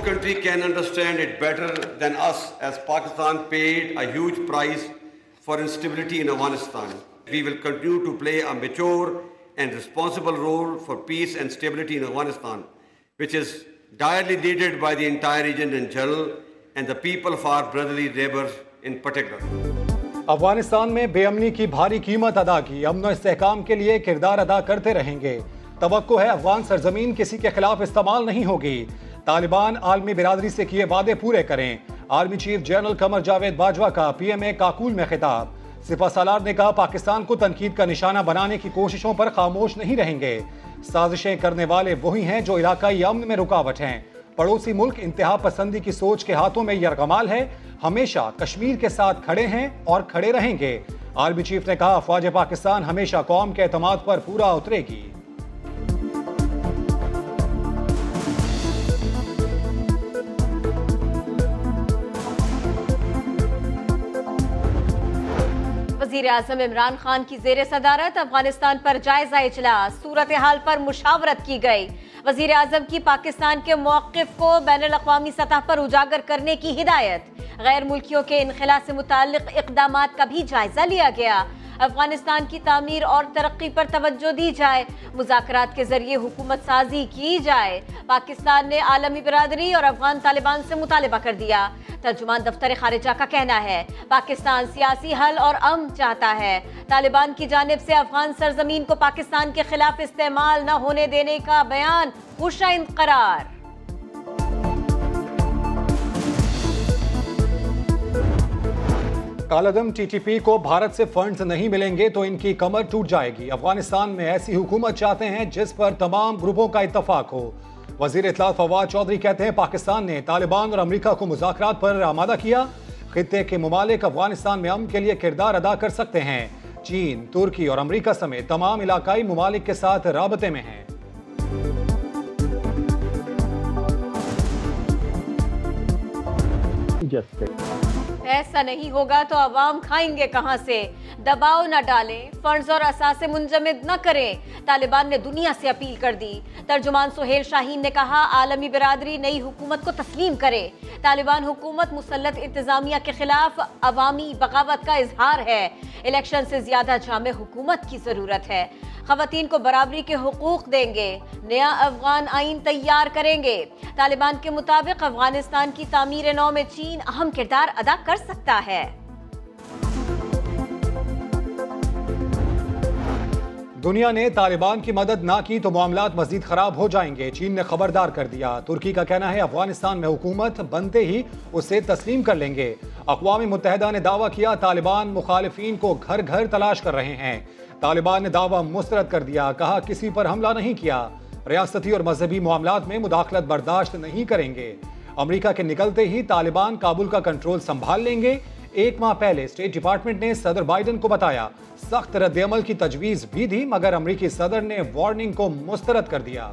country can understand it better than us, as Pakistan paid a huge price for instability in Afghanistan. We will continue to play a mature and responsible role for peace and stability in Afghanistan, which is direly needed by the entire region in general and the people of our brotherly neighbors in particular. Afghanistan में बेअमनी की भारी कीमत अदा की, अमन और इस्तेहकाम के लिए किरदार अदा करते रहेंगे। तवक्को है अफगान सरजमीन किसी के खिलाफ इस्तेमाल नहीं होगी। तालिबान आलमी बिरादरी से किए वादे पूरे करें। Army chief general Qamar Javed Bajwa का PMA काकुल में खिताब। सिपह सालार ने कहा पाकिस्तान को तनकीद का निशाना बनाने की कोशिशों पर खामोश नहीं रहेंगे। साजिशें करने वाले वही हैं जो इलाकाई अमन में रुकावट हैं। पड़ोसी मुल्क इंतहा पसंदी की सोच के हाथों में यरगमाल है, हमेशा कश्मीर के साथ खड़े हैं और खड़े रहेंगे। आर्मी चीफ ने कहा अफवाज पाकिस्तान हमेशा कौम के एतमाद पर पूरा उतरेगी। वज़ीर आज़म इमरान खान की ज़ेर सदारत अफगानिस्तान पर जायजा इजलास, सूरत हाल पर मुशावरत की गई। वज़ीर आज़म की पाकिस्तान के मौक़िफ़ को बैनुल अक़वामी सतह पर उजागर करने की हिदायत। गैर मुल्कियों के इनखला से मुताल्लिक़ इक़दामात का भी जायजा लिया गया। अफगानिस्तान की तामीर और तरक्की पर तवज्जो दी जाए, मुज़ाकरात के जरिए हुकूमत साजी की जाए। पाकिस्तान ने आलमी बिरादरी और अफगान तालिबान से मुतालबा कर दिया। तर्जुमान दफ्तर खारिजा का कहना है पाकिस्तान सियासी हल और अमन चाहता है। तालिबान की जानिब से अफगान सरजमीन को पाकिस्तान के खिलाफ इस्तेमाल न होने देने का बयान खुशाइंद करार। कालादम TTP को भारत से फंड्स नहीं मिलेंगे तो इनकी कमर टूट जाएगी। अफगानिस्तान में ऐसी हुकूमत चाहते हैं जिस पर तमाम ग्रुपों का इत्तफाक हो। वजीर इत्तलात फवाद चौधरी कहते हैं पाकिस्तान ने तालिबान और अमेरिका को मुज़ाकरात पर आमादा किया। खित्ते के ममालिक अफगानिस्तान में अमन के लिए किरदार अदा कर सकते हैं। चीन, तुर्की और अमेरिका समेत तमाम इलाकाई ममालिक के साथ राबते में हैं। ऐसा नहीं होगा तो अवाम खाएंगे कहां से? दबाव न डालें, फंड्स और असासे मुंजमद न करें। तालिबान ने दुनिया से अपील कर दी। तर्जुमान सुहेल शाहीन ने कहा आलमी बिरादरी नई हुकूमत को तस्लीम करे। तालिबान हुकूमत मुसल्लत इंतजामिया के खिलाफ अवामी बगावत का इजहार है। इलेक्शन से ज्यादा जामे हुकूमत की जरूरत है। खवातीन को बराबरी के हुकूक देंगे। नया अफगान आइन तैयार करेंगे। तालिबान के मुताबिक अफगानिस्तान की तामीर नौ में चीन अहम किरदार अदा कर सकता है। दुनिया ने तालिबान की मदद ना की तो मामलात मजीद खराब हो जाएंगे, चीन ने खबरदार कर दिया। तुर्की का कहना है अफगानिस्तान में हुकूमत बनते ही उसे तस्लीम कर लेंगे। अक़वाम मुत्तहिदा ने दावा किया तालिबान मुखालिफिन को घर घर तलाश कर रहे हैं। तालिबान ने दावा मुस्तरद कर दिया, कहा किसी पर हमला नहीं किया। रियासती और मजहबी मामलात में मुदाखलत बर्दाश्त नहीं करेंगे। अमेरिका के निकलते ही तालिबान काबुल का कंट्रोल संभाल लेंगे। एक माह पहले स्टेट डिपार्टमेंट ने सदर बाइडन को बताया, सख्त रद्द-ए-अमल की तजवीज भी दी, मगर अमेरिकी सदर ने वार्निंग को मुस्तरद कर दिया।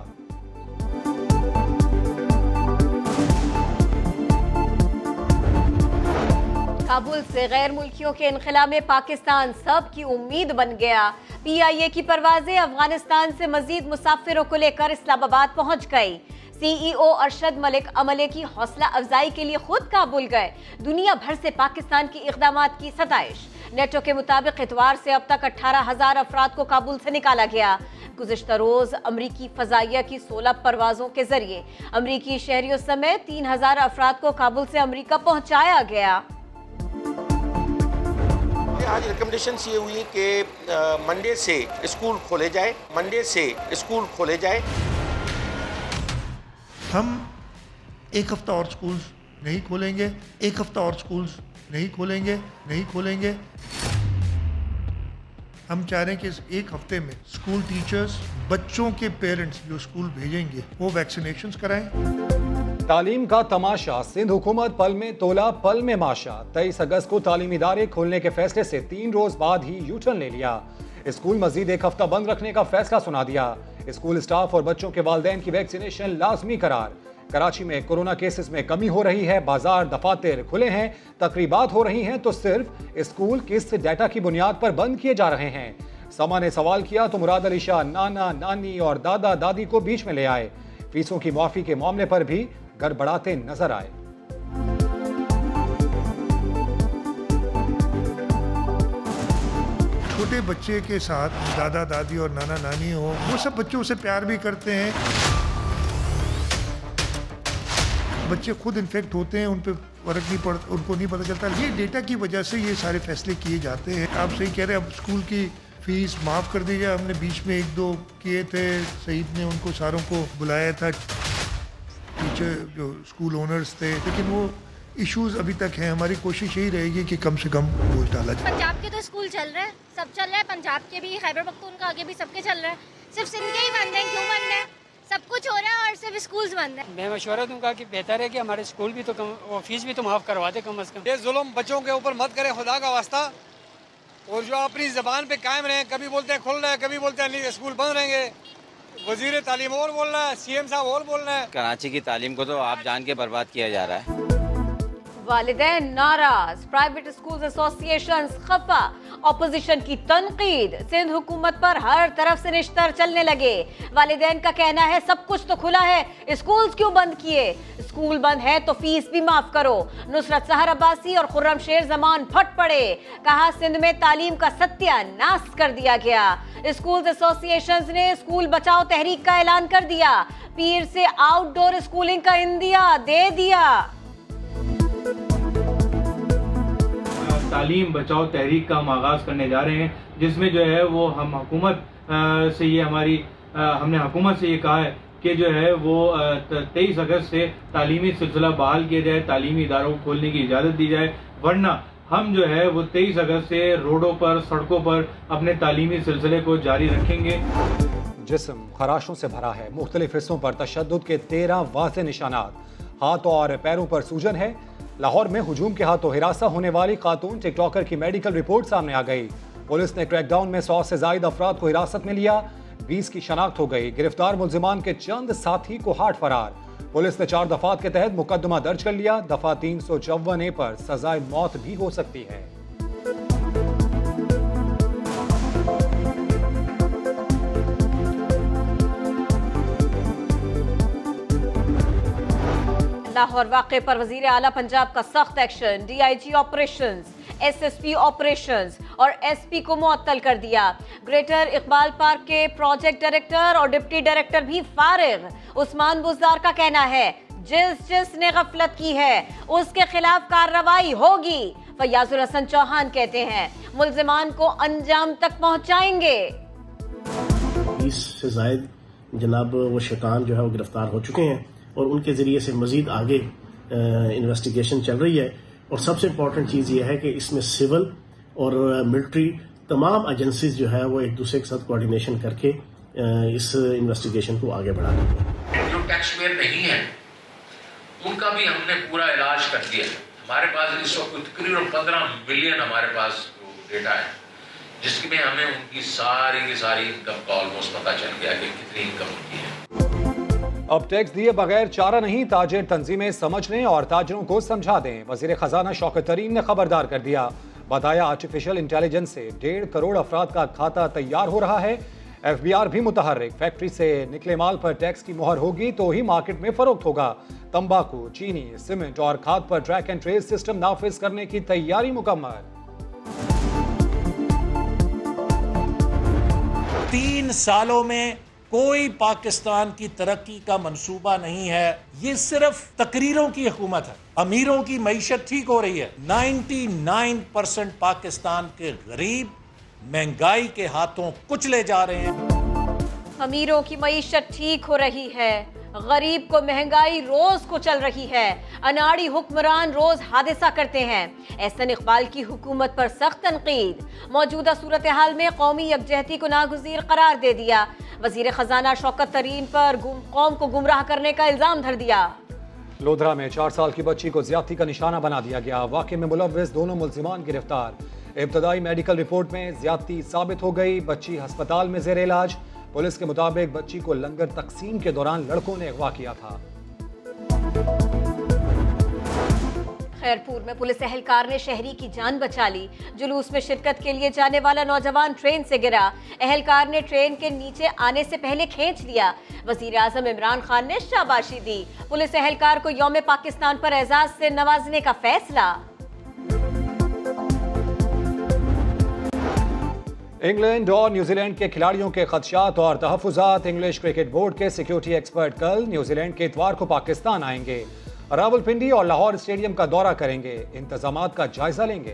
काबुल से गैर मुल्कियों के इनखला में पाकिस्तान सब की उम्मीद बन गया। PIA की परवाजें अफगानिस्तान से मजीद मुसाफिरों को लेकर इस्लामाबाद पहुंच गई। CEO अरशद मलिक अमले की हौसला अफजाई के लिए खुद काबुल गए। दुनिया भर से पाकिस्तान की इक़दामात की सताइश। नेटो के मुताबिक इतवार से अब तक 18,000 अफराद को काबुल से निकाला गया। गुज़िश्ता रोज अमरीकी फजाइया की 16 परवाजों के जरिए अमरीकी शहरियों समेत 3,000 अफराद को काबुल से अमरीका पहुंचाया गया। आज रिकमेंडेशन ये हुई कि मंडे से स्कूल खोले जाए, मंडे से स्कूल खोले जाए। हम एक हफ्ता और स्कूल्स नहीं खोलेंगे, एक हफ्ता और स्कूल्स नहीं खोलेंगे। हम चाह रहे हैं कि इस एक हफ्ते में स्कूल टीचर्स बच्चों के पेरेंट्स जो स्कूल भेजेंगे वो वैक्सीनेशंस कराएं। तालीम का तमाशा, सिंध हुकूमत पल में तोला पल में माशा। 23 अगस्त को तालीमी इदारे खोलने के फैसले से 3 रोज बाद ही यूटर्न ले लिया। स्कूल मजीद एक हफ्ता बंद रखने का फैसला सुना दिया। स्कूल स्टाफ और बच्चों के वालिदैन की वैक्सीनेशन लाजमी करार। कराची में कोरोना केसेस में कमी हो रही है, बाजार दफातर खुले हैं, तकरीबात हो रही हैं, तो सिर्फ स्कूल किस डाटा की बुनियाद पर बंद किए जा रहे हैं? समा ने सवाल किया तो मुराद अली शाह नाना नानी और दादा दादी को बीच में ले आए। फीसों की माफी के मामले पर भी गड़बड़ाते नजर आए। छोटे बच्चे के साथ दादा दादी और नाना नानी हो, वो सब बच्चों से प्यार भी करते हैं। बच्चे खुद इन्फेक्ट होते हैं, उन पे फर्क नहीं पड़ता, उनको नहीं पता चलता। ये डेटा की वजह से ये सारे फैसले किए जाते हैं। आप सही कह रहे हैं, अब स्कूल की फीस माफ़ कर दी जाए। हमने बीच में 1-2 किए थे, सईद ने उनको सारों को बुलाया था, टीचर जो स्कूल ओनर्स थे, लेकिन वो इश्यूज अभी तक हैं। हमारी कोशिश यही रहेगी कि कम से कम बोझ डाला जाए। पंजाब के तो स्कूल चल रहे हैं, सब चल रहा है, पंजाब के भी, खैबर पख्तूनख्वा आगे भी सबके चल रहे हैं, सिर्फ सिंध के ही बंद हैं। क्यों बंद है? सब कुछ हो रहा है और सिर्फ स्कूल्स बंद है। मैं मशवरा दूंगा कि बेहतर है कि हमारे स्कूल भी तो कम, और फीस भी तो माफ़ करवा दे कम अज़ कम। ये जुल्म बच्चों के ऊपर मत करे खुदा का वास्ता, और जो अपनी ज़बान पे कायम रहे। कभी बोलते हैं खुल रहा है, कभी बोलते हैं स्कूल बंद रहेंगे। वज़ीर तालीम और बोल रहा है, CM साहब और बोल रहे हैं। कराची की तालीम को तो आप जान के बर्बाद किया जा रहा है। वालिदैन नाराज, प्राइवेट स्कूल एसोसिएशन खफा, ऑपोजिशन की तनकीद, सिंध हुकूमत पर हर तरफ से निश्तर चलने लगे। वालिदैन का कहना है सब कुछ तो खुला है, स्कूल्स क्यों बंद किए? स्कूल बंद है तो फीस भी माफ करो। नुसरत सहर अब्बासी और खुर्रम शेर जमान फट पड़े, कहा सिंध में तालीम का सत्यानाश कर दिया गया। स्कूल एसोसिएशन ने स्कूल बचाओ तहरीक का ऐलान कर दिया, पीर से आउटडोर स्कूलिंग का इंदिया दे दिया। तालीम बचाओ तहरीक का हम आगाज़ करने जा रहे हैं, जिसमें जो है वो हम हुकूमत से ये हमने हुकूमत से ये कहा है कि जो है वो 23 अगस्त से तालीमी सिलसिला बहाल किया जाए, तालीमी इदारों को खोलने की इजाज़त दी जाए, वरना हम जो है वो 23 अगस्त से रोडों पर, सड़कों पर अपने तालीमी सिलसिले को जारी रखेंगे। जिस्म खराशों से भरा है, मुख्तलिफ हिस्सों पर तशद्दुद के 13 वाज़ेह निशानात, हाथों और पैरों पर सूजन है। लाहौर में हुजूम के हाथों हिरासा होने वाली खातून टिकटॉकर की मेडिकल रिपोर्ट सामने आ गई। पुलिस ने क्रैकडाउन में 100 से ज्यादा अफराद को हिरासत में लिया, 20 की शनाख्त हो गई। गिरफ्तार मुल्जिमान के चंद साथी को हाट फरार। पुलिस ने 4 दफात के तहत मुकदमा दर्ज कर लिया। दफा 354 पर सजाए मौत भी हो सकती है। लाहौर वाक़े पर वज़ीर आला पंजाब का सख्त action, DIG operations, SSP operations और SP को मुअत्तल कर दिया। ग्रेटर इकबाल पार्क के प्रोजेक्ट डायरेक्टर और डिप्टी डायरेक्टर भी फारिग। उस्मान बुज़दार का कहना है जिसने गफलत की है उसके खिलाफ कार्रवाई होगी। फयाजुल हसन चौहान कहते हैं मुल्जिमान को अंजाम तक पहुंचाएंगे। 20 से जायद जनाब वो शैतान जो है वो गिरफ्तार हो चुके हैं और उनके जरिए से मजीद आगे इन्वेस्टिगेशन चल रही है। और सबसे इम्पोर्टेंट चीज़ ये है कि इसमें सिविल और मिलिट्री तमाम एजेंसीज जो है वो एक दूसरे के साथ कोऑर्डिनेशन करके इस इन्वेस्टिगेशन को आगे बढ़ा रही है। जो टैक्सपेयर नहीं है उनका भी हमने पूरा इलाज कर दिया। हमारे पास इस वक्त तकरीबन 15 मिलियन हमारे पास डेटा है, जिसमें हमें उनकी सारी की सारी इनकम का ऑलमोस्ट पता चल गया कि कितनी इनकम उनकी है। अब टैक्स दिए बगैर चारा नहीं, ताजिर तंजीमें समझ लें और ताजिरों को समझा दें। वजीर खजाना शौकत तरीन ने खबरदार कर दिया, बताया आर्टिफिशियल इंटेलिजेंस से 1.5 करोड़ अफराद का खाता तैयार हो रहा है। FBR भी मुतहर्रिक, फैक्ट्री से निकले माल पर टैक्स की मोहर होगी तो ही मार्केट में फरोख्त होगा। तंबाकू, चीनी, सीमेंट और खाद पर ट्रैक एंड ट्रेस सिस्टम नाफिज करने की तैयारी मुकम्मल। 3 सालों में कोई पाकिस्तान की तरक्की का मंसूबा नहीं है, ये सिर्फ तकरीरों की हुकूमत है। अमीरों की मईशत ठीक हो रही है। 99% पाकिस्तान के गरीब महंगाई के हाथों कुचले जा रहे हैं। अमीरों की मईशत ठीक हो रही है, गरीब को महंगाई रोज को चल रही है। अनाड़ी हुक्मरान रोज हादसा करते हैं। एहसन इकबाल की हुकूमत पर सख्त तनकीद, मौजूदा सूरत हाल में कौमी यकजहती को नागुज़ीर करार दे दिया। वजीर खजाना शौकत तरीन पर कौम को गुमराह करने का इल्जाम धर दिया। लोधरा में 4 साल की बच्ची को ज्यादती का निशाना बना दिया गया। वाक़े में मुलव्विस दोनों मुल्जिमान गिरफ्तार। इब्तदाई मेडिकल रिपोर्ट में ज्यादती साबित हो गई। बच्ची अस्पताल में जेर इलाज। पुलिस के मुताबिक बच्ची को लंगर तकसीम के दौरान लड़कों ने अगवा किया था। खैरपुर में पुलिस एहलकार ने शहरी की जान बचा ली। जुलूस में शिरकत के लिए जाने वाला नौजवान ट्रेन से गिरा। एहलकार ने ट्रेन के नीचे आने से पहले खींच लिया। वजीर आजम इमरान खान ने शाबाशी दी। पुलिस एहलकार को यौम पाकिस्तान पर एजाज से नवाजने का फैसला। इंग्लैंड और न्यूजीलैंड के खिलाड़ियों के खदशात और तहफुजात। इंग्लिश क्रिकेट बोर्ड के सिक्योरिटी एक्सपर्ट कल न्यूजीलैंड के इतवार को पाकिस्तान आएंगे। रावलपिंडी और लाहौर स्टेडियम का दौरा करेंगे। इंतजामात का जायजा लेंगे।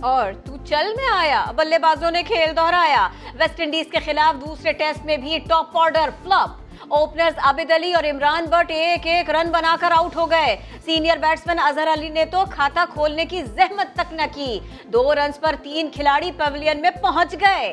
और तू चल में आया, बल्लेबाजों ने खेल दोहराया। वेस्टइंडीज के खिलाफ दूसरे टेस्ट में भी top order flop. Openers Abid Ali और इमरान बट एक एक रन बनाकर आउट हो गए। सीनियर बैट्समैन अजहर अली ने तो खाता खोलने की जहमत तक न की। 2 रन पर 3 खिलाड़ी पवेलियन में पहुंच गए।